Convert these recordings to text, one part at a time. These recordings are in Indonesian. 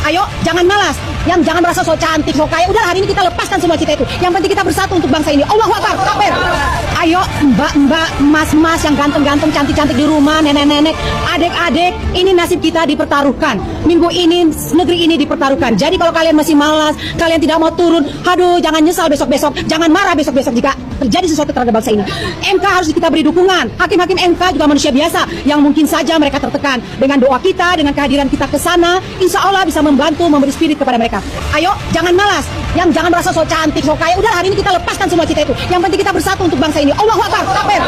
Ayo, jangan malas. Yang jangan merasa so cantik, so kaya. Udah, hari ini kita lepaskan semua kita itu. Yang penting kita bersatu untuk bangsa ini. Allahu Akbar, takbir. Ayo, mbak-mbak, mas-mas yang ganteng-ganteng, cantik-cantik di rumah, nenek-nenek, adik-adik, ini nasib kita dipertaruhkan. Minggu ini, negeri ini dipertaruhkan. Jadi kalau kalian masih malas, kalian tidak mau turun, aduh, jangan nyesal besok-besok, jangan marah besok-besok jika terjadi sesuatu terhadap bangsa ini. MK harus kita beri dukungan. Hakim-hakim MK juga manusia biasa yang mungkin saja mereka tertekan. Dengan doa kita, dengan kehadiran kita ke sana, insya Allah bisa membantu, memberi spirit kepada mereka. Ayo, jangan malas. Yang jangan merasa so cantik, so kaya. Udah, hari ini kita lepaskan semua kita itu. Yang penting kita bersatu untuk bangsa ini. Allahu Akbar, takbir.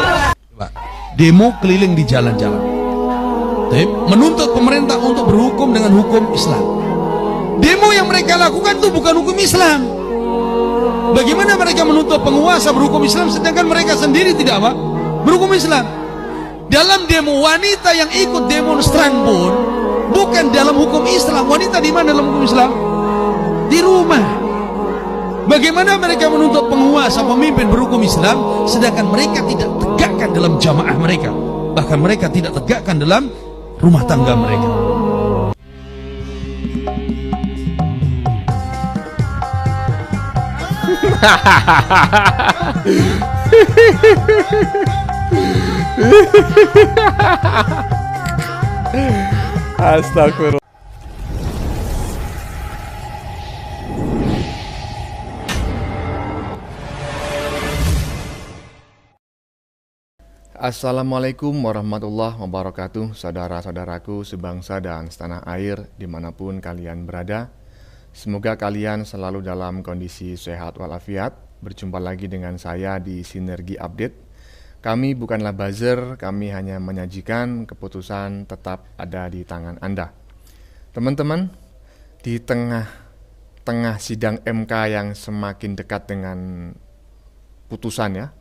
Demo keliling di jalan-jalan, menuntut pemerintah untuk berhukum dengan hukum Islam. Demo yang mereka lakukan itu bukan hukum Islam. Bagaimana mereka menuntut penguasa berhukum Islam sedangkan mereka sendiri tidak apa? Berhukum Islam. Dalam demo, wanita yang ikut demonstran pun bukan dalam hukum Islam. Wanita di mana dalam hukum Islam? Di rumah. Bagaimana mereka menuntut penguasa, pemimpin berhukum Islam sedangkan mereka tidak tegakkan dalam jamaah mereka, bahkan mereka tidak tegakkan dalam rumah tangga mereka. Astagfirullah. Assalamualaikum warahmatullahi wabarakatuh. Saudara-saudaraku sebangsa dan setanah air dimanapun kalian berada, semoga kalian selalu dalam kondisi sehat walafiat. Berjumpa lagi dengan saya di Sinergi Update. Kami bukanlah buzzer, kami hanya menyajikan keputusan tetap ada di tangan Anda. Teman-teman, di tengah sidang MK yang semakin dekat dengan putusan ya,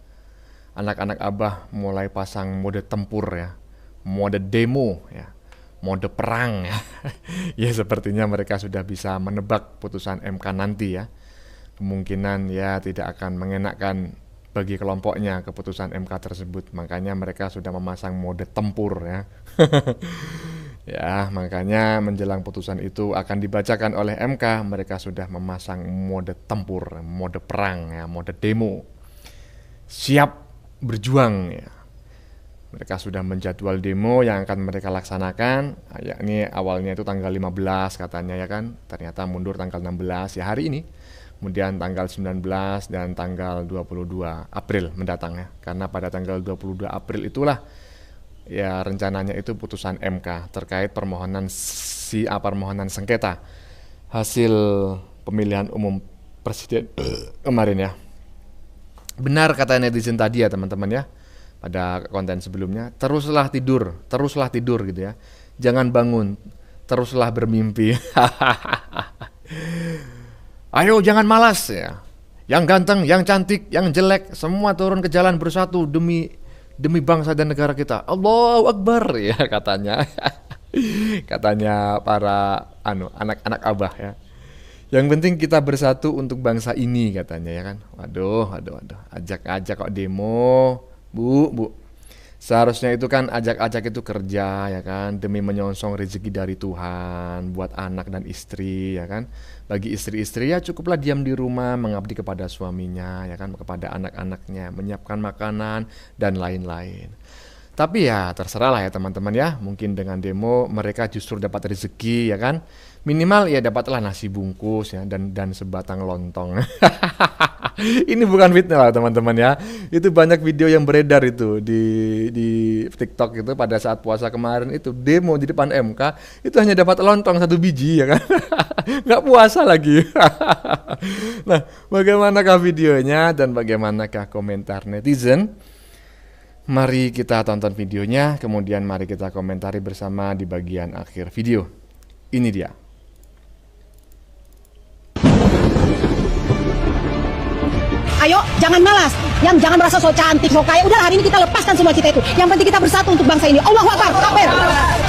anak-anak Abah mulai pasang mode tempur ya, mode demo ya, mode perang ya. Ya sepertinya mereka sudah bisa menebak putusan MK nanti ya. Kemungkinan ya tidak akan mengenakan bagi kelompoknya keputusan MK tersebut. Makanya mereka sudah memasang mode tempur ya. Ya, makanya menjelang putusan itu akan dibacakan oleh MK, mereka sudah memasang mode tempur, mode perang ya, mode demo. Siap berjuang ya. Mereka sudah menjadwal demo yang akan mereka laksanakan, yakni awalnya itu tanggal 15 katanya ya kan, ternyata mundur tanggal 16 ya hari ini. Kemudian tanggal 19 dan tanggal 22 April mendatang ya. Karena pada tanggal 22 April itulah ya rencananya itu putusan MK terkait permohonan sengketa hasil pemilihan umum presiden kemarin ya. Benar kata netizen tadi ya teman-teman ya, pada konten sebelumnya, teruslah tidur gitu ya, jangan bangun, teruslah bermimpi. Ayo jangan malas ya, yang ganteng, yang cantik, yang jelek, semua turun ke jalan bersatu demi bangsa dan negara kita. Allahu Akbar ya katanya. Katanya para anak-anak Abah ya. Yang penting kita bersatu untuk bangsa ini katanya ya kan. Waduh. Ajak-ajak kok demo, Bu. Seharusnya itu kan ajak-ajak itu kerja ya kan, demi menyongsong rezeki dari Tuhan buat anak dan istri ya kan. Bagi istri-istri ya cukuplah diam di rumah mengabdi kepada suaminya ya kan, kepada anak-anaknya, menyiapkan makanan dan lain-lain. Tapi ya terserah lah ya teman-teman ya, mungkin dengan demo mereka justru dapat rezeki ya kan. Minimal ya dapatlah nasi bungkus ya dan sebatang lontong. Ini bukan fitnah lah teman-teman ya. Itu banyak video yang beredar itu di TikTok itu pada saat puasa kemarin itu demo di depan MK itu hanya dapat lontong 1 biji ya kan. Nggak puasa lagi. Nah, bagaimanakah videonya dan bagaimanakah komentar netizen? Mari kita tonton videonya, kemudian mari kita komentari bersama di bagian akhir video. Ini dia. Ayo, jangan malas. Yang jangan merasa so cantik, so kaya. Udah, hari ini kita lepaskan semua kita itu. Yang penting kita bersatu untuk bangsa ini. Allahu Akbar, takbir.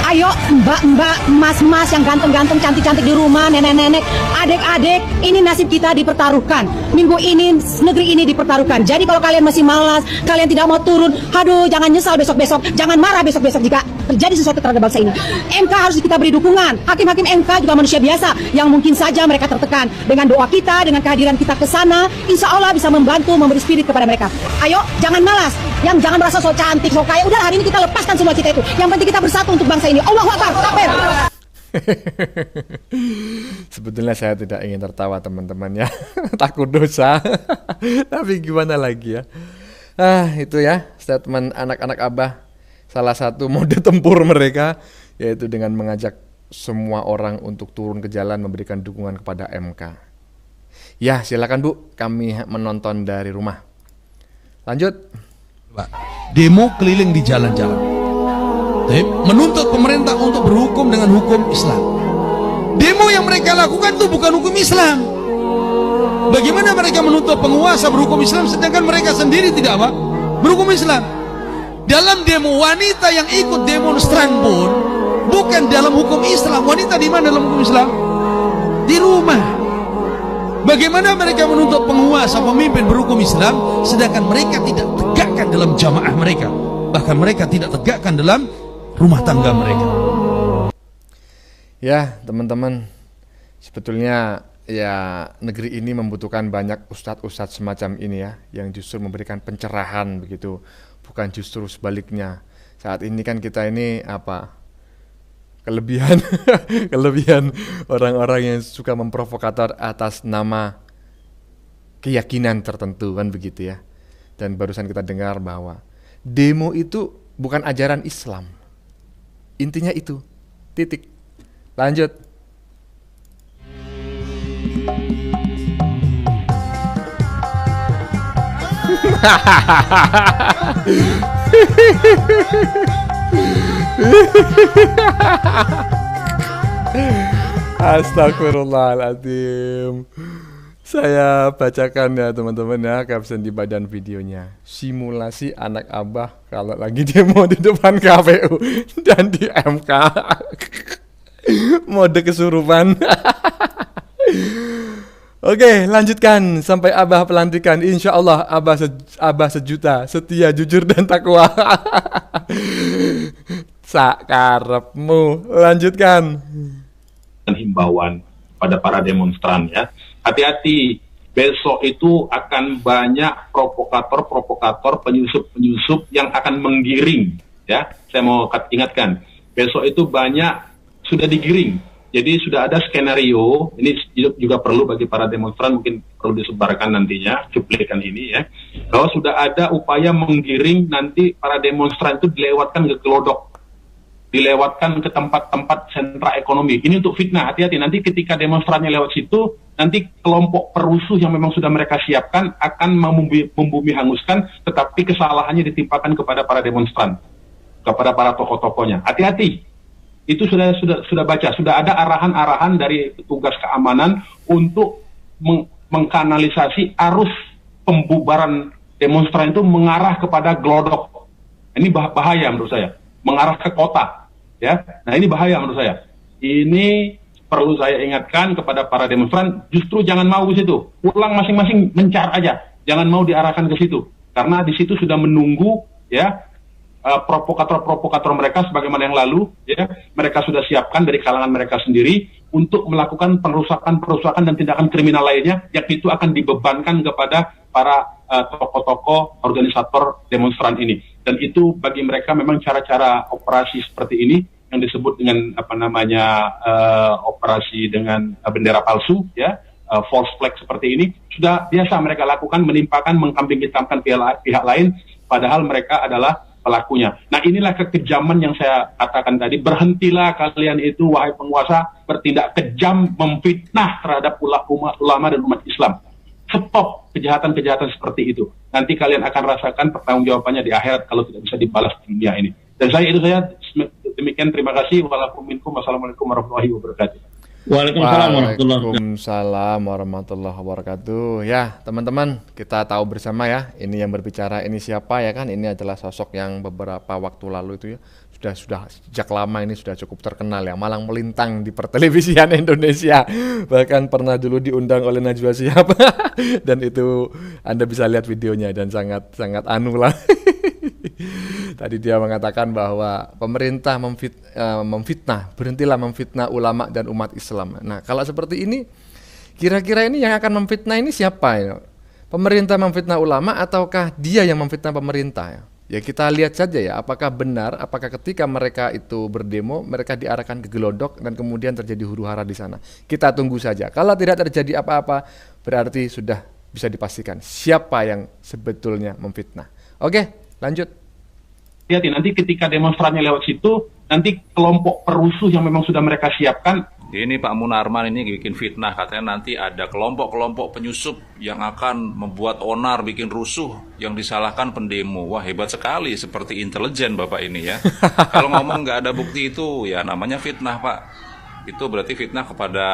Ayo, mbak-mbak, mas-mas yang ganteng-ganteng, cantik-cantik di rumah, nenek-nenek, adik-adik, ini nasib kita dipertaruhkan. Minggu ini, negeri ini dipertaruhkan. Jadi kalau kalian masih malas, kalian tidak mau turun, aduh, jangan nyesal besok-besok, jangan marah besok-besok jika terjadi sesuatu terhadap bangsa ini. MK harus kita beri dukungan. Hakim-hakim MK juga manusia biasa yang mungkin saja mereka tertekan. Dengan doa kita, dengan kehadiran kita ke sana, insya Allah bisa membantu, memberi spirit kepada mereka. Ayo, jangan malas. Yang jangan merasa so cantik, so kaya. Udah, hari ini kita lepaskan semua cita itu. Yang penting kita bersatu untuk bangsa ini. Allahu Akbar, takbir. Sebetulnya saya tidak ingin tertawa teman-teman ya. Takut dosa. Tapi gimana lagi ya. Itu ya statement anak-anak Abah. Salah satu mode tempur mereka yaitu dengan mengajak semua orang untuk turun ke jalan memberikan dukungan kepada MK. Ya silakan Bu, kami menonton dari rumah. Lanjut. Demo keliling di jalan-jalan. Menuntut pemerintah untuk berhukum dengan hukum Islam. Demo yang mereka lakukan itu bukan hukum Islam. Bagaimana mereka menuntut penguasa berhukum Islam sedangkan mereka sendiri tidak apa? Berhukum Islam. Dalam demo, wanita yang ikut demonstran pun bukan dalam hukum Islam. Wanita di mana dalam hukum Islam? Di rumah. Bagaimana mereka menuntut penguasa, pemimpin berhukum Islam sedangkan mereka tidak tegakkan dalam jamaah mereka, bahkan mereka tidak tegakkan dalam rumah tangga mereka. Ya teman-teman, sebetulnya ya negeri ini membutuhkan banyak ustadz-ustadz semacam ini ya, yang justru memberikan pencerahan begitu, bukan justru sebaliknya. Saat ini kan kita ini apa, kelebihan kelebihan orang-orang yang suka memprovokator atas nama keyakinan tertentu kan begitu ya. Dan barusan kita dengar bahwa demo itu bukan ajaran Islam. Intinya itu, titik. Lanjut. Astagfirullahaladzim. Saya bacakan ya teman-teman ya caption di badan videonya. Simulasi anak Abah kalau lagi demo di depan KPU dan di MK. Mode kesurupan. Oke, lanjutkan sampai Abah pelantikan. Insya Allah Abah sejuta, setia, jujur dan takwa. Sakarepmu. Lanjutkan. Himbauan pada para demonstran ya. Hati-hati, besok itu akan banyak provokator-provokator, penyusup-penyusup yang akan menggiring ya. Saya mau ingatkan, besok itu banyak sudah digiring. Jadi sudah ada skenario, ini juga perlu bagi para demonstran, mungkin perlu disebarkan nantinya cuplikan ini ya. Bahwa sudah ada upaya menggiring nanti para demonstran itu dilewatkan ke Glodok, dilewatkan ke tempat-tempat sentra ekonomi. Ini untuk fitnah, hati-hati. Nanti ketika demonstrannya lewat situ, nanti kelompok perusuh yang memang sudah mereka siapkan akan membumi hanguskan, tetapi kesalahannya ditimpakan kepada para demonstran, kepada para tokoh-tokohnya. Hati-hati. Itu sudah baca, sudah ada arahan-arahan dari petugas keamanan untuk mengkanalisasi arus pembubaran demonstran itu mengarah kepada Glodok. Ini bahaya menurut saya, mengarah ke kota. Ya, nah ini bahaya menurut saya. Ini perlu saya ingatkan kepada para demonstran, justru jangan mau ke situ. Pulang masing-masing mencar aja. Jangan mau diarahkan ke situ. Karena di situ sudah menunggu ya provokator-provokator mereka sebagaimana yang lalu ya. Mereka sudah siapkan dari kalangan mereka sendiri untuk melakukan perusakan dan tindakan kriminal lainnya yang itu akan dibebankan kepada para tokoh-tokoh organisator demonstran ini. Dan itu bagi mereka memang cara-cara operasi seperti ini yang disebut dengan operasi dengan bendera palsu ya, false flag seperti ini sudah biasa mereka lakukan, menimpakan, mengkambing hitamkan pihak lain padahal mereka adalah pelakunya. Nah inilah kekejaman yang saya katakan tadi. Berhentilah kalian itu wahai penguasa bertindak kejam memfitnah terhadap ulama dan umat Islam. Stop kejahatan-kejahatan seperti itu. Nanti kalian akan rasakan pertanggungjawabannya di akhirat kalau tidak bisa dibalas di dunia ini. Dan saya demikian, terima kasih. Wassalamualaikum warahmatullahi wabarakatuh. Waalaikumsalam warahmatullahi wabarakatuh. Ya teman-teman, kita tahu bersama ya, ini yang berbicara ini siapa ya kan? Ini adalah sosok yang beberapa waktu lalu itu ya sudah sejak lama ini sudah cukup terkenal ya, malang melintang di pertelevisian Indonesia. Bahkan pernah dulu diundang oleh Najwa Shihab dan itu Anda bisa lihat videonya dan sangat anu lah. Tadi dia mengatakan bahwa pemerintah memfitnah, berhentilah memfitnah ulama dan umat Islam. Nah, kalau seperti ini, kira-kira ini yang akan memfitnah ini siapa ya? Pemerintah memfitnah ulama ataukah dia yang memfitnah pemerintah ya? Ya kita lihat saja ya, apakah benar, apakah ketika mereka itu berdemo, mereka diarahkan ke gelodok dan kemudian terjadi huru-hara di sana. Kita tunggu saja. Kalau tidak terjadi apa-apa, berarti sudah bisa dipastikan siapa yang sebetulnya memfitnah. Oke, lanjut. Hati-hati, nanti ketika demonstrannya lewat situ, nanti kelompok perusuh yang memang sudah mereka siapkan. Ini Pak Munarman ini bikin fitnah, katanya nanti ada kelompok-kelompok penyusup yang akan membuat onar, bikin rusuh, yang disalahkan pendemo. Wah, hebat sekali, seperti intelijen Bapak ini ya. Kalau ngomong nggak ada bukti itu, ya namanya fitnah Pak. Itu berarti fitnah kepada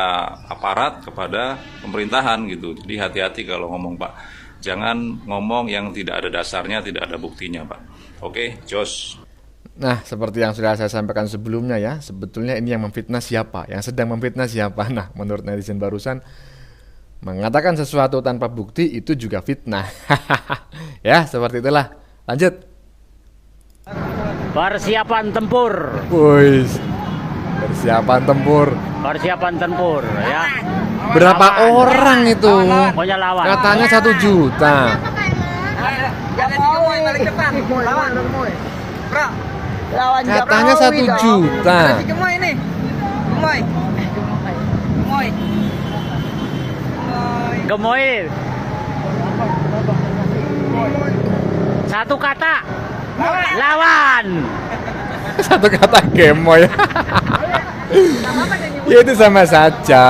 aparat, kepada pemerintahan gitu. Jadi hati-hati kalau ngomong Pak. Jangan ngomong yang tidak ada dasarnya, tidak ada buktinya Pak. Oke, Jos. Nah, seperti yang sudah saya sampaikan sebelumnya ya, sebetulnya ini yang memfitnah siapa? Yang sedang memfitnah siapa? Nah, menurut netizen barusan, mengatakan sesuatu tanpa bukti itu juga fitnah. Ya, seperti itulah. Lanjut. Persiapan tempur. Wih, persiapan tempur. Persiapan tempur ya. Berapa orang itu? Pokoknya lawan. Katanya 1 juta. Katanya 1 juta. Gemoy. Satu kata. Lawan. Satu kata gemoy. Ya itu sama saja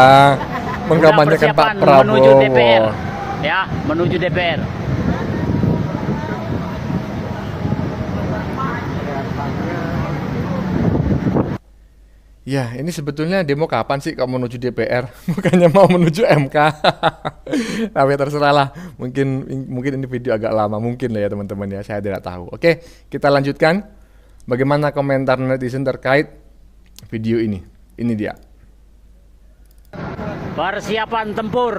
mengkampanyekan Pak Prabowo. Menuju DPR. Ya, menuju DPR. Ya, ini sebetulnya demo kapan sih kalau menuju DPR? Bukannya mau menuju MK. Tapi terserahlah. Mungkin ini video agak lama, mungkin lah ya teman-teman ya. Saya tidak tahu. Oke, kita lanjutkan. Bagaimana komentar netizen terkait video ini? Ini dia. Persiapan tempur.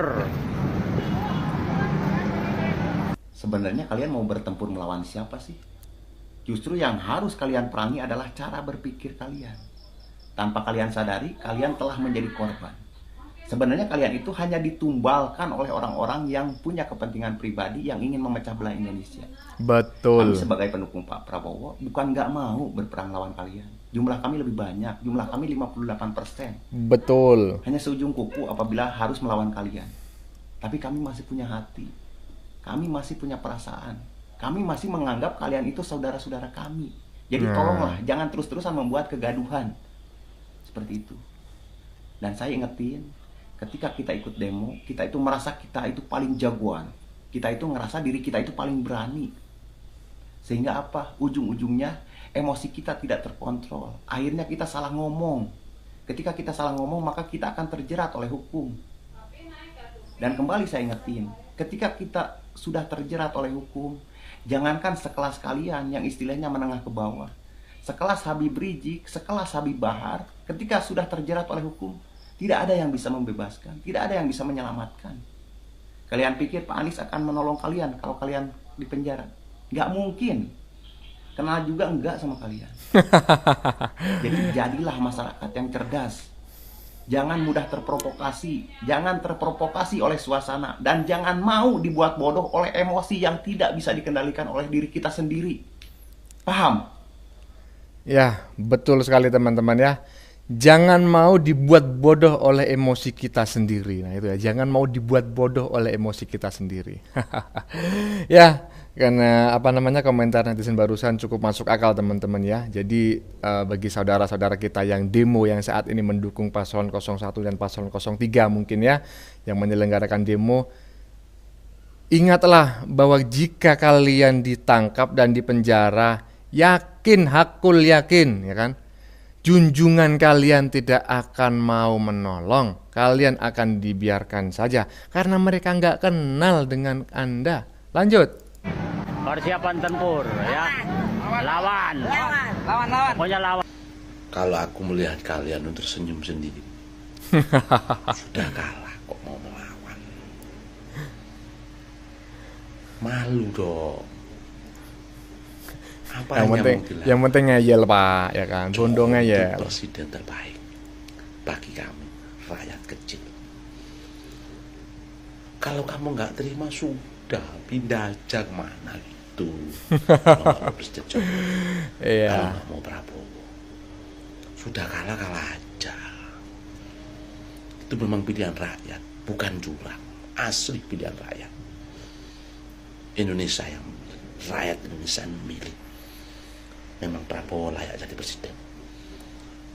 Sebenarnya kalian mau bertempur melawan siapa sih? Justru yang harus kalian perangi adalah cara berpikir kalian. Tanpa kalian sadari, kalian telah menjadi korban. Sebenarnya kalian itu hanya ditumbalkan oleh orang-orang yang punya kepentingan pribadi yang ingin memecah belah Indonesia. Betul. Kami sebagai pendukung Pak Prabowo bukan nggak mau berperang lawan kalian. Jumlah kami lebih banyak, jumlah kami 58%. Betul. Hanya seujung kuku apabila harus melawan kalian. Tapi kami masih punya hati. Kami masih punya perasaan. Kami masih menganggap kalian itu saudara-saudara kami. Jadi tolonglah, jangan terus-terusan membuat kegaduhan. Seperti itu. Dan saya ingetin, ketika kita ikut demo, kita itu merasa kita itu paling jagoan. Kita itu ngerasa diri kita itu paling berani. Sehingga apa? Ujung-ujungnya emosi kita tidak terkontrol. Akhirnya kita salah ngomong. Ketika kita salah ngomong, maka kita akan terjerat oleh hukum. Dan kembali saya ingetin, ketika kita sudah terjerat oleh hukum, jangankan sekelas kalian yang istilahnya menengah ke bawah, sekelas Habib Rizik, sekelas Habib Bahar, ketika sudah terjerat oleh hukum, tidak ada yang bisa membebaskan, tidak ada yang bisa menyelamatkan. Kalian pikir Pak Anies akan menolong kalian kalau kalian di penjara? Nggak mungkin. Kenal juga enggak sama kalian. Jadi jadilah masyarakat yang cerdas. Jangan mudah terprovokasi, jangan terprovokasi oleh suasana, dan jangan mau dibuat bodoh oleh emosi yang tidak bisa dikendalikan oleh diri kita sendiri. Paham? Ya, betul sekali teman-teman ya. Jangan mau dibuat bodoh oleh emosi kita sendiri. Nah itu ya, jangan mau dibuat bodoh oleh emosi kita sendiri. Ya, karena komentar netizen barusan cukup masuk akal teman-teman ya. Jadi bagi saudara-saudara kita yang demo yang saat ini mendukung paslon 01 dan paslon 03 mungkin ya, yang menyelenggarakan demo, ingatlah bahwa jika kalian ditangkap dan dipenjara, yakin, hakul yakin ya kan, junjungan kalian tidak akan mau menolong. Kalian akan dibiarkan saja karena mereka nggak kenal dengan Anda. Lanjut. Persiapan tempur ya. Lawan. Pokoknya lawan. Kalau aku melihat kalian untuk senyum sendiri, sudah kalah kok mau melawan. Malu dong. Apa Yang hanya penting, mau bilang, yang penting ngeyel Pak, ya kan? Bondo Jokowi itu ngeyel. presiden terbaik bagi kami, rakyat kecil. Kalau kamu nggak terima sudah pindah aja kemana gitu. Kalau nggak mau presiden Jokowi, kalau Iya. nggak mau Prabowo, sudah kalah aja. Itu memang pilihan rakyat, bukan curang. Asli pilihan rakyat. Indonesia yang memilih, rakyat Indonesia yang memilih. Memang Prabowo layak jadi presiden.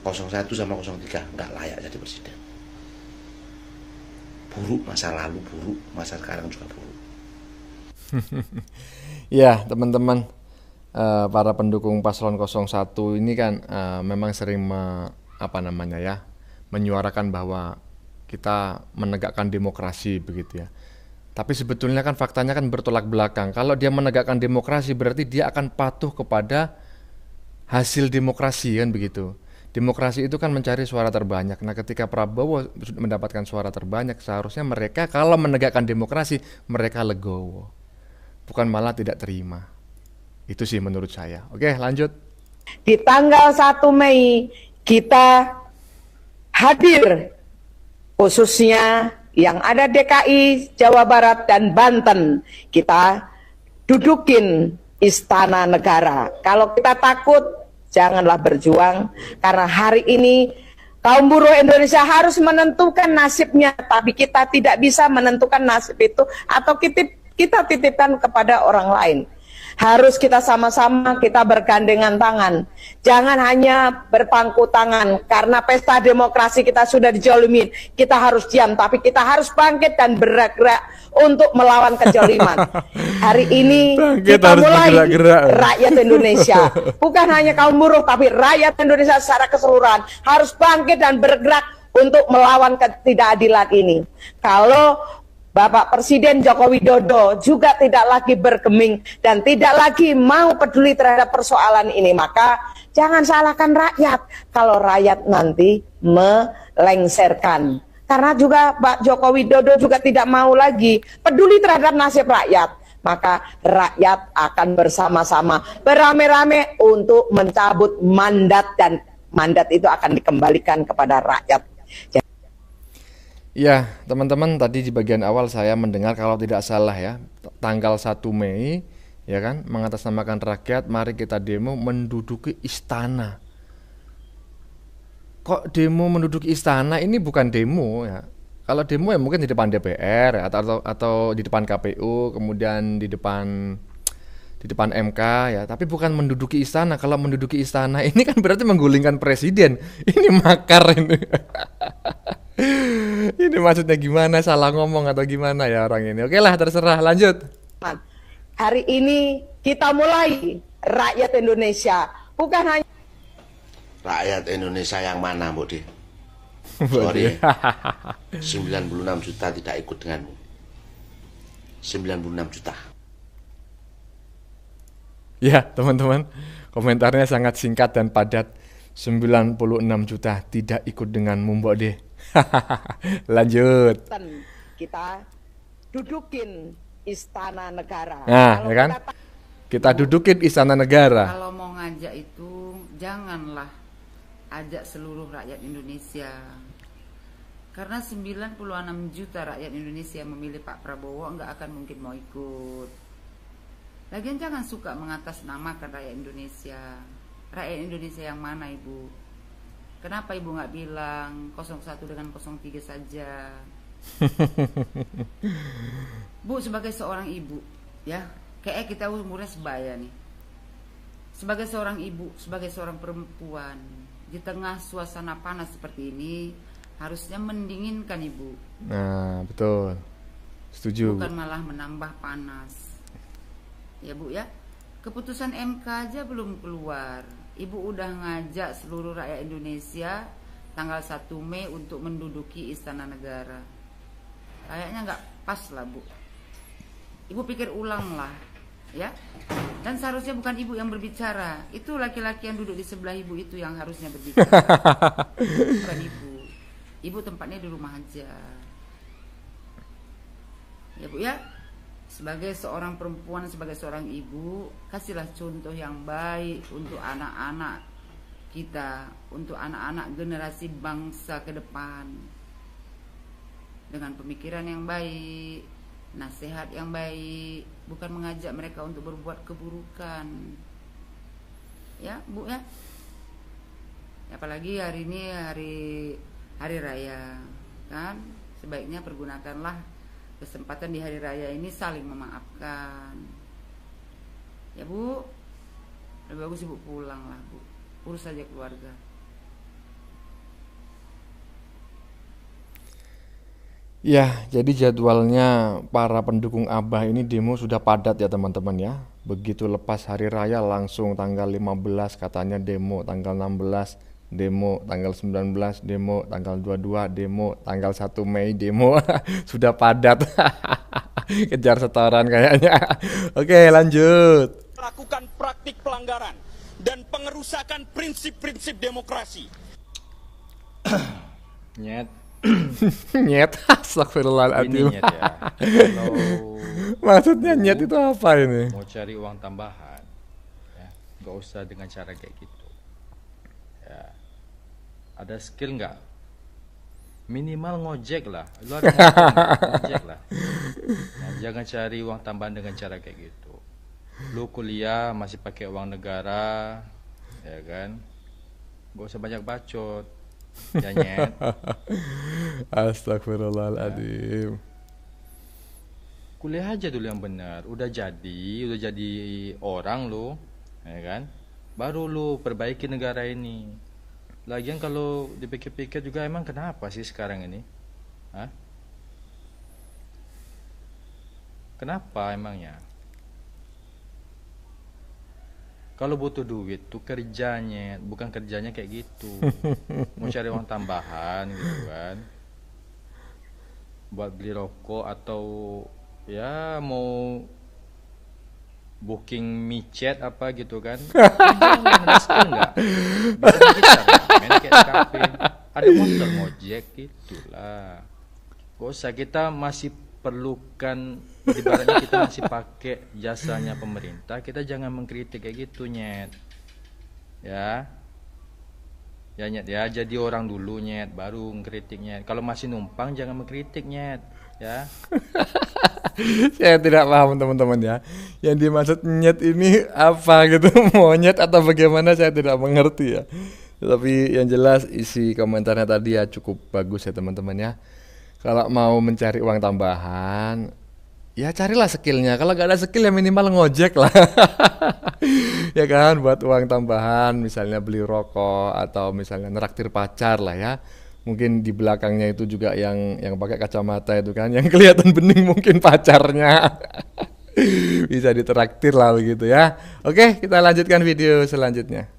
01 sama 03 nggak layak jadi presiden. Buruk masa lalu, buruk masa sekarang juga buruk. Ya, teman-teman, para pendukung paslon 01 ini kan memang sering menyuarakan bahwa kita menegakkan demokrasi begitu ya. Tapi sebetulnya kan faktanya kan bertolak belakang. Kalau dia menegakkan demokrasi berarti dia akan patuh kepada hasil demokrasi kan begitu. Demokrasi itu kan mencari suara terbanyak. Nah, ketika Prabowo mendapatkan suara terbanyak, seharusnya mereka kalau menegakkan demokrasi mereka legowo. Bukan malah tidak terima. Itu sih menurut saya. Oke, lanjut. Di tanggal 1 Mei kita hadir, khususnya yang ada DKI, Jawa Barat, dan Banten. Kita dudukin Istana Negara. Kalau kita takut, janganlah berjuang. Karena hari ini kaum buruh Indonesia harus menentukan nasibnya. Tapi kita tidak bisa menentukan nasib itu atau kita titipkan kepada orang lain. Harus kita sama-sama, kita bergandengan tangan. Jangan hanya berpangku tangan, karena pesta demokrasi kita sudah dijolimin. Kita harus diam, tapi kita harus bangkit dan bergerak untuk melawan kezaliman. Hari ini Bangkit, kita harus mulai, bergerak-gerak. rakyat Indonesia. Bukan hanya kaum buruh, tapi rakyat Indonesia secara keseluruhan harus bangkit dan bergerak untuk melawan ketidakadilan ini. Kalau Bapak Presiden Joko Widodo juga tidak lagi bergeming dan tidak lagi mau peduli terhadap persoalan ini, maka jangan salahkan rakyat kalau rakyat nanti melengsarkan. Karena juga Pak Joko Widodo juga tidak mau lagi peduli terhadap nasib rakyat, maka rakyat akan bersama-sama beramai-ramai untuk mencabut mandat, dan mandat itu akan dikembalikan kepada rakyat. Ya, teman-teman, tadi di bagian awal saya mendengar kalau tidak salah ya, tanggal 1 Mei ya kan, mengatasnamakan rakyat, mari kita demo menduduki istana. Kok demo menduduki istana? Ini bukan demo ya. Kalau demo ya mungkin di depan DPR ya, atau di depan KPU, kemudian di depan MK ya, tapi bukan menduduki istana. Kalau menduduki istana ini kan berarti menggulingkan presiden. Ini makar ini. Ini maksudnya gimana? Salah ngomong atau gimana ya orang ini? Oke lah, terserah, lanjut. Hari ini kita mulai, rakyat Indonesia, bukan hanya Rakyat Indonesia yang mana, Mbok Di? Sorry, 96 juta tidak ikut denganmu. 96 juta. Ya, teman-teman, komentarnya sangat singkat dan padat. 96 juta tidak ikut denganmu, Mbok De. Lanjut. kita dudukin Istana Negara. Nah, Kalau ya kan? Kita dudukin Istana Negara. Kalau mau ngajak itu janganlah ajak seluruh rakyat Indonesia. Karena 96 juta rakyat Indonesia yang memilih Pak Prabowo nggak akan mungkin mau ikut. Lagian jangan suka mengatasnamakan rakyat Indonesia. Rakyat Indonesia yang mana, Ibu? Kenapa Ibu nggak bilang 01 dengan 03 saja? Bu, sebagai seorang ibu, ya, kayak kita umurnya sebaya nih. Sebagai seorang ibu, sebagai seorang perempuan, di tengah suasana panas seperti ini, harusnya mendinginkan Ibu. Nah, betul. Setuju. Bukan malah menambah panas. Ya Bu ya, keputusan MK aja belum keluar. Ibu udah ngajak seluruh rakyat Indonesia tanggal 1 Mei untuk menduduki Istana Negara. Kayaknya nggak pas lah Bu. Ibu pikir ulang lah, ya. Dan seharusnya bukan Ibu yang berbicara. Itu laki-laki yang duduk di sebelah Ibu itu yang harusnya berbicara. Bukan Ibu. Ibu tempatnya di rumah aja. Ya Bu ya. sebagai seorang perempuan, sebagai seorang ibu, kasihlah contoh yang baik untuk anak-anak kita, untuk anak-anak generasi bangsa ke depan, dengan pemikiran yang baik, nasihat yang baik, bukan mengajak mereka untuk berbuat keburukan. Ya, Bu ya. Apalagi hari ini hari raya, kan? Sebaiknya pergunakanlah kesempatan di hari raya ini saling memaafkan. Ya, Bu. Lebih bagus Ibu pulang lah, Bu. Urus saja keluarga. Ya, jadi jadwalnya para pendukung Abah ini demo sudah padat ya teman-teman ya. Begitu lepas hari raya langsung tanggal 15 katanya demo, tanggal 16 demo, tanggal 19 demo, tanggal 22 demo, tanggal 1 Mei demo. Sudah padat. Kejar setoran kayaknya. Oke, lanjut. Melakukan praktik pelanggaran dan pengerusakan prinsip-prinsip demokrasi. Nyet. Nyet, astagfirullahaladzim. Ini nyet ya. Kalau maksudnya nyet itu apa ini? mau cari uang tambahan, ya, gak usah dengan cara kayak gitu. Ya, ada skill nggak? Minimal ngojek lah. Lu ada ngojek lah. Nah, jangan cari uang tambahan dengan cara kayak gitu. Lu kuliah masih pakai uang negara, ya kan? Gak usah banyak bacot. Ya, nyet. Astagfirullahaladzim. Kuliah aja dulu yang benar. Udah jadi orang lu, ya kan? Baru lu perbaiki negara ini. Lagian kalau dipikir-pikir juga emang kenapa sih sekarang ini? Hah? Kenapa emangnya? Kalau butuh duit tuh kerjanya, bukan kerjanya kayak gitu. Mau cari uang tambahan gitu kan, buat beli rokok atau ya mau booking micet apa gitu kan. Ada skill nggak? Bisa gitar, main kayak kafe, ada motor ngojek gitulah. Gak usah, kita masih perlukan, ibaratnya kita masih pakai jasanya pemerintah, kita jangan mengkritik kayak gitu, nyet. Ya. Ya, nyet ya, jadi orang dulu, nyet, baru mengkritik, nyet. Kalau masih numpang jangan mengkritik, nyet, ya. Saya tidak paham teman-teman ya. Yang dimaksud nyet ini apa gitu, monyet atau bagaimana, saya tidak mengerti ya. Tapi yang jelas isi komentarnya tadi ya cukup bagus ya teman-teman ya. Kalau mau mencari uang tambahan, ya carilah skillnya. Kalau gak ada skill ya minimal ngojek lah. Ya kan, buat uang tambahan, misalnya beli rokok atau misalnya neraktir pacar lah ya. Mungkin di belakangnya itu juga yang pakai kacamata itu kan, yang kelihatan bening mungkin pacarnya. Bisa ditraktir lah begitu ya. Oke, kita lanjutkan video selanjutnya.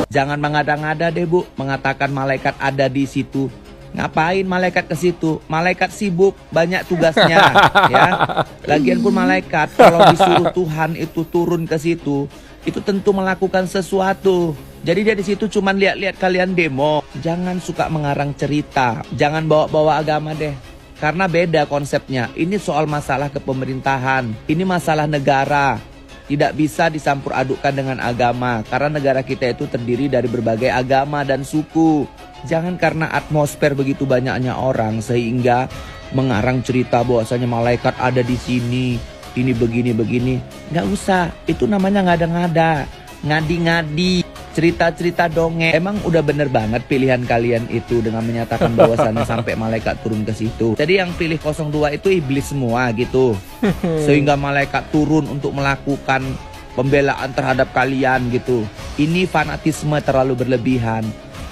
Jangan mengada-ngada deh Bu, mengatakan malaikat ada di situ. Ngapain malaikat ke situ? Malaikat sibuk, banyak tugasnya, ya. Lagian pun malaikat kalau disuruh Tuhan itu turun ke situ, itu tentu melakukan sesuatu. Jadi dia di situ cuman lihat-lihat kalian demo. Jangan suka mengarang cerita, jangan bawa-bawa agama deh. Karena beda konsepnya. Ini soal masalah kepemerintahan, ini masalah negara. Tidak bisa dicampur adukkan dengan agama, karena negara kita itu terdiri dari berbagai agama dan suku. Jangan karena atmosfer begitu banyaknya orang sehingga mengarang cerita bahwasanya malaikat ada di sini, ini begini-begini. Nggak usah, itu namanya ngada-ngada, ngadi-ngadi, cerita-cerita dongeng. Emang udah bener banget pilihan kalian itu dengan menyatakan bahwasannya sampai malaikat turun ke situ. Jadi yang pilih 02 itu iblis semua gitu. Sehingga malaikat turun untuk melakukan pembelaan terhadap kalian gitu. Ini fanatisme terlalu berlebihan.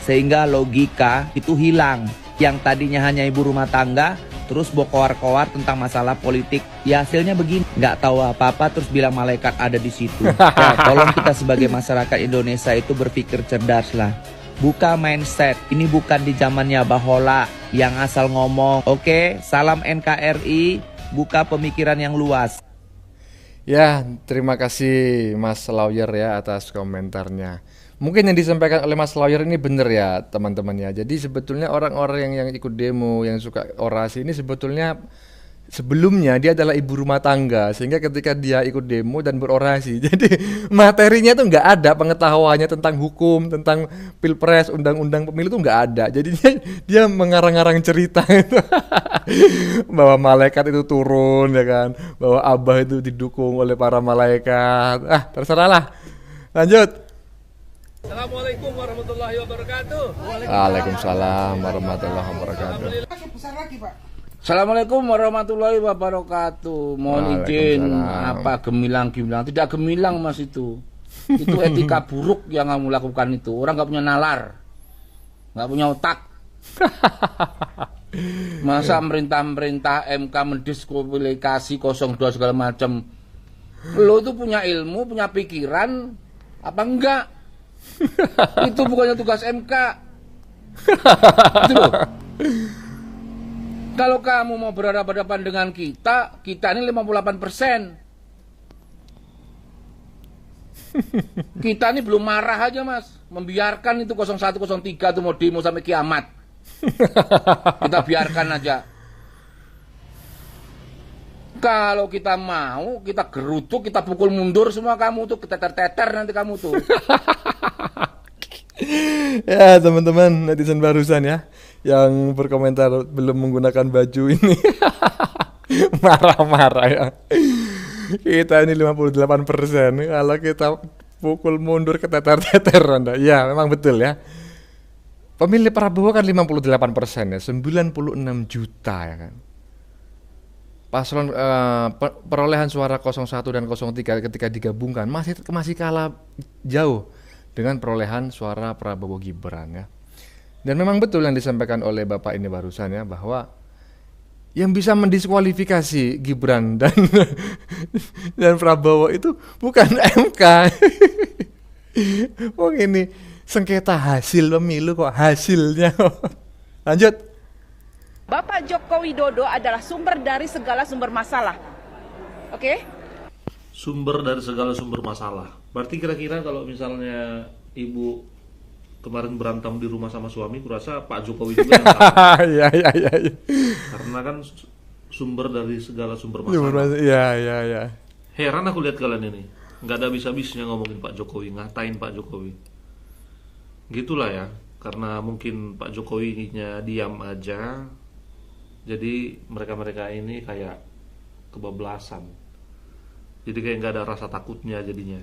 Sehingga logika itu hilang. Yang tadinya hanya ibu rumah tangga, terus bokowar-kowar tentang masalah politik. Ya hasilnya begini, nggak tahu apa-apa terus bilang malaikat ada di situ. Ya, tolong kita sebagai masyarakat Indonesia itu berpikir cerdas lah. Buka mindset, ini bukan di zamannya Bahola yang asal ngomong. Oke, salam NKRI, buka pemikiran yang luas. Ya, terima kasih Mas Lawyer ya atas komentarnya. Mungkin yang disampaikan oleh Mas Lawyer ini benar ya teman-teman ya. Jadi sebetulnya orang-orang yang ikut demo, yang suka orasi ini sebetulnya sebelumnya dia adalah ibu rumah tangga, sehingga ketika dia ikut demo dan berorasi, jadi materinya tuh nggak ada, pengetahuannya tentang hukum, tentang pilpres, undang-undang pemilu tuh nggak ada. Jadi dia mengarang-arang cerita itu bahwa malaikat itu turun ya kan, bahwa Abah itu didukung oleh para malaikat. Terserahlah. Lanjut. Assalamualaikum warahmatullahi wabarakatuh. Waalaikumsalam warahmatullahi wabarakatuh. Assalamualaikum warahmatullahi wabarakatuh. Mohon izin, apa gemilang-gemilang? Tidak gemilang mas itu. Itu etika buruk yang kamu lakukan itu. Orang nggak punya nalar, nggak punya otak. Masa merintah-merintah MK mendiskualifikasi 02 segala macam. Lo tuh punya ilmu, punya pikiran, apa enggak? Itu bukannya tugas MK. Itu loh. Kalau kamu mau berhadapan dengan kita ini 58%. Kita ini belum marah aja mas, membiarkan itu 01, 03 itu mau demo sampai kiamat. Kita biarkan aja. Kalau kita mau, kita gerutuk, kita pukul mundur semua kamu tuh, keteter-teter nanti kamu tuh. Ya teman-teman netizen barusan ya, yang berkomentar belum menggunakan baju ini marah-marah ya. Kita ini 58%, kalau kita pukul mundur keteter-teter Anda. Ya memang betul ya. Pemilih Prabowo kan 58% ya, 96 juta ya kan. Paslon perolehan suara 01 dan 03 ketika digabungkan masih kalah jauh dengan perolehan suara Prabowo Gibran ya. Dan memang betul yang disampaikan oleh Bapak ini barusan ya, bahwa yang bisa mendiskualifikasi Gibran dan Prabowo itu bukan MK. Oh ini sengketa hasil pemilu kok hasilnya. Lanjut. Bapak Joko Widodo adalah sumber dari segala sumber masalah. Oke? Sumber dari segala sumber masalah. Berarti kira-kira kalau misalnya Ibu kemarin berantem di rumah sama suami, kurasa Pak Jokowi juga yang salah. Iya. Karena kan sumber dari segala sumber masalah. Iya. Heran aku lihat kalian ini. Nggak ada habis-habisnya ngomongin Pak Jokowi, ngatain Pak Jokowi. Gitulah ya. Karena mungkin Pak Jokowi-nya diam aja. Jadi mereka-mereka ini kayak kebablasan. Jadi kayak nggak ada rasa takutnya jadinya.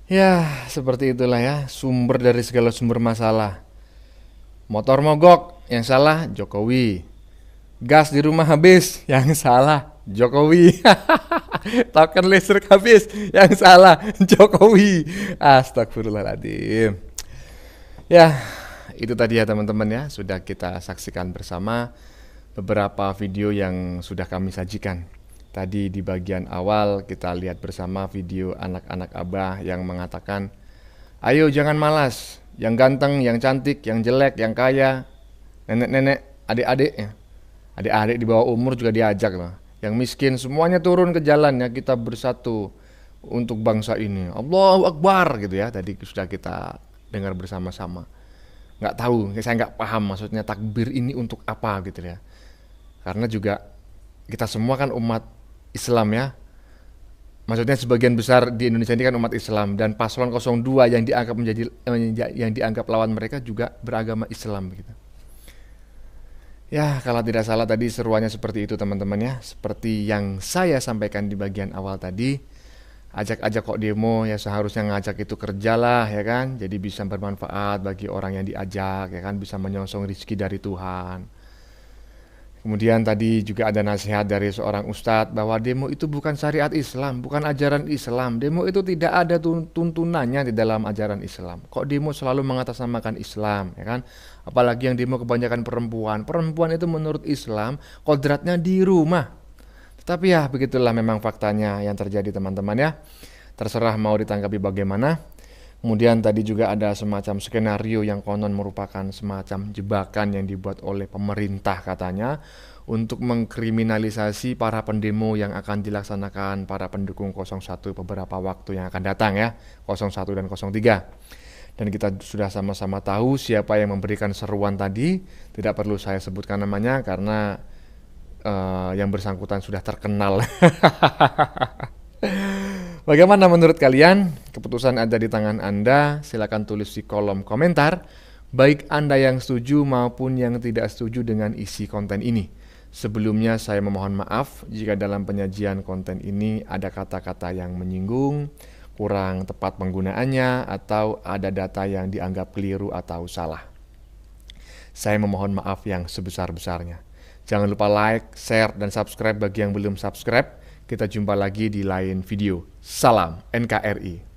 Ya, seperti itulah ya, sumber dari segala sumber masalah. Motor mogok, yang salah Jokowi. Gas di rumah habis, yang salah Jokowi. Token listrik habis, yang salah Jokowi. Astagfirullahaladzim. Ya, itu tadi ya teman-teman ya, sudah kita saksikan bersama beberapa video yang sudah kami sajikan. Tadi di bagian awal kita lihat bersama video anak-anak Abah yang mengatakan, ayo jangan malas, yang ganteng, yang cantik, yang jelek, yang kaya, nenek-nenek, adik-adik ya. Adik-adik di bawah umur juga diajak lah. Yang miskin semuanya turun ke jalan ya, kita bersatu untuk bangsa ini. Allahu Akbar gitu ya, tadi sudah kita dengar bersama-sama. Nggak tahu, saya nggak paham maksudnya takbir ini untuk apa gitu ya. Karena juga kita semua kan umat Islam ya. Maksudnya sebagian besar di Indonesia ini kan umat Islam, dan paslon 02 yang dianggap lawan mereka juga beragama Islam begitu. Ya, kalau tidak salah tadi seruannya seperti itu teman-teman ya. Seperti yang saya sampaikan di bagian awal tadi, ajak-ajak kok demo ya, seharusnya ngajak itu kerjalah ya kan. Jadi bisa bermanfaat bagi orang yang diajak ya kan, bisa menyongsong rezeki dari Tuhan. Kemudian tadi juga ada nasihat dari seorang ustadz bahwa demo itu bukan syariat Islam, bukan ajaran Islam. Demo itu tidak ada tuntunannya di dalam ajaran Islam. Kok demo selalu mengatasnamakan Islam, ya kan? Apalagi yang demo kebanyakan perempuan. Perempuan itu menurut Islam kodratnya di rumah. Tetapi ya begitulah memang faktanya yang terjadi teman-teman ya. Terserah mau ditanggapi bagaimana. Kemudian tadi juga ada semacam skenario yang konon merupakan semacam jebakan yang dibuat oleh pemerintah katanya untuk mengkriminalisasi para pendemo yang akan dilaksanakan para pendukung 01 beberapa waktu yang akan datang ya, 01 dan 03. Dan kita sudah sama-sama tahu siapa yang memberikan seruan tadi, tidak perlu saya sebutkan namanya karena yang bersangkutan sudah terkenal. Bagaimana menurut kalian? Keputusan ada di tangan Anda. Silakan tulis di kolom komentar, baik Anda yang setuju maupun yang tidak setuju dengan isi konten ini. Sebelumnya saya memohon maaf jika dalam penyajian konten ini ada kata-kata yang menyinggung, kurang tepat penggunaannya, atau ada data yang dianggap keliru atau salah. Saya memohon maaf yang sebesar-besarnya. Jangan lupa like, share, dan subscribe bagi yang belum subscribe. Kita jumpa lagi di lain video. Salam NKRI.